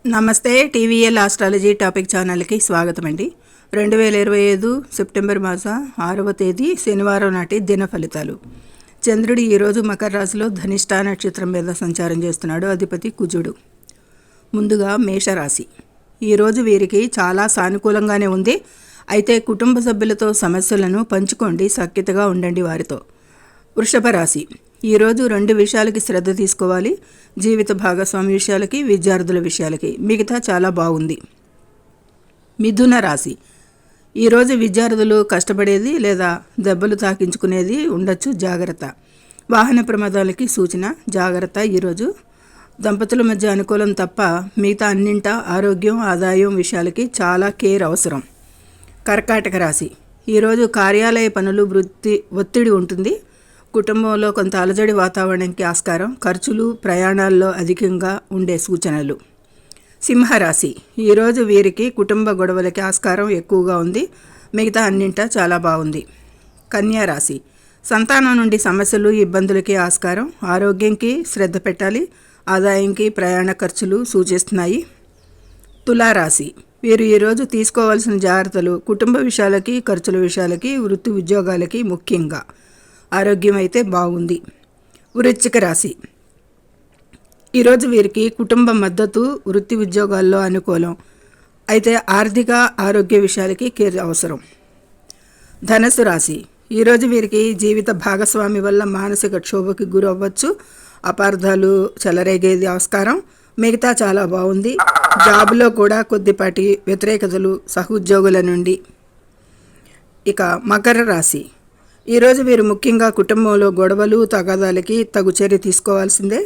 నమస్తే. TVL astrology topic ఛానల్కి స్వాగతం అండి. 2025 సెప్టెంబర్ మాస 6వ తేదీ శనివారం నాటి దిన ఫలితాలు. చంద్రుడు ఈరోజు మకర రాశిలో ధనిష్ఠా నక్షత్రం మీద సంచారం చేస్తున్నాడు. అధిపతి కుజుడు. ముందుగా మేషరాశి. ఈరోజు వీరికి చాలా సానుకూలంగానే ఉంది. అయితే కుటుంబ సభ్యులతో సమస్యలను పంచుకోండి, సఖ్యతగా ఉండండి వారితో. వృషభ రాశి. ఈరోజు 2 విషయాలకి శ్రద్ధ తీసుకోవాలి. జీవిత భాగస్వామి విషయాలకి, విద్యార్థుల విషయాలకి. మిగతా చాలా బాగుంది. మిథున రాశి. ఈరోజు విద్యార్థులు కష్టపడేది లేదా దెబ్బలు తాకించుకునేది ఉండొచ్చు, జాగ్రత్త. వాహన ప్రమాదాలకి సూచన, జాగ్రత్త. ఈరోజు దంపతుల మధ్య అనుకూలం తప్ప మిగతా అన్నింటా ఆరోగ్యం, ఆదాయం విషయాలకి చాలా కేర్ అవసరం. కర్కాటక రాశి. ఈరోజు కార్యాలయ పనులు ఒత్తిడి ఉంటుంది. కుటుంబంలో కొంత అలజడి వాతావరణానికి ఆస్కారం. ఖర్చులు, ప్రయాణాల్లో అధికంగా ఉండే సూచనలు. సింహరాశి. ఈరోజు వీరికి కుటుంబ గొడవలకి ఆస్కారం ఎక్కువగా ఉంది. మిగతా అన్నింటా చాలా బాగుంది. కన్యా రాశి. సంతానం నుండి సమస్యలు, ఇబ్బందులకి ఆస్కారం. ఆరోగ్యంకి శ్రద్ధ పెట్టాలి. ఆదాయంకి ప్రయాణ ఖర్చులు సూచిస్తున్నాయి. తులారాశి. వీరు ఈరోజు తీసుకోవాల్సిన జాగ్రత్తలు కుటుంబ విషయాలకి, ఖర్చుల విషయాలకి, వృత్తి ఉద్యోగాలకి ముఖ్యంగా. ఆరోగ్యం అయితే బాగుంది. వృశ్చిక రాశి. ఈరోజు వీరికి కుటుంబ మద్దతు, వృత్తి ఉద్యోగాల్లో అనుకూలం. అయితే ఆర్థిక, ఆరోగ్య విషయాలకి కేర్ అవసరం. ధనుసు రాశి. ఈరోజు వీరికి జీవిత భాగస్వామి వల్ల మానసిక క్షోభకి గురవ్వచ్చు. అపార్థాలు చెలరేగేది ఆస్కారం. మిగతా చాలా బాగుంది. జాబ్లో కూడా కొద్దిపాటి వ్యతిరేకతలు సహోద్యోగుల నుండి. ఇక మకర రాశి. ఈరోజు వీరు ముఖ్యంగా కుటుంబంలో గొడవలు, తగాదాలకి తగు చర్య తీసుకోవాల్సిందే.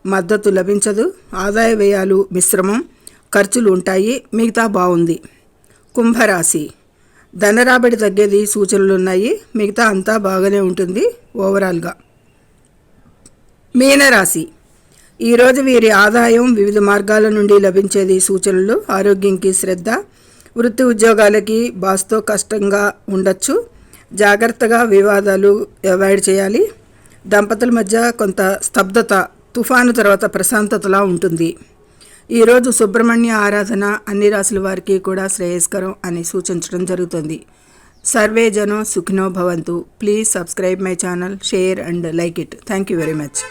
మద్దతు లభించదు. ఆదాయ వ్యయాలు మిశ్రమం, ఖర్చులు ఉంటాయి. మిగతా బాగుంది. కుంభరాశి. ధనరాబడి తగ్గేది సూచనలు ఉన్నాయి. మిగతా అంతా బాగానే ఉంటుంది ఓవరాల్గా. మీనరాశి. ఈరోజు వీరి ఆదాయం వివిధ మార్గాల నుండి లభించేది సూచనలు. ఆరోగ్యంకి శ్రద్ధ. వృత్తి ఉద్యోగాలకి బాస్తో కష్టంగా ఉండొచ్చు. జాగ్రత్తగా వివాదాలు అవాయిడ్ చేయాలి. దంపతుల మధ్య కొంత స్తబ్దత, తుఫాను తర్వాత ప్రశాంతతలా ఉంటుంది. ఈరోజు సుబ్రహ్మణ్య ఆరాధన అన్ని రాశుల వారికి కూడా శ్రేయస్కరం అని సూచించడం జరుగుతుంది. సర్వే జనం సుఖినో భవంతు. Please subscribe my channel, share and like it. Thank you very much.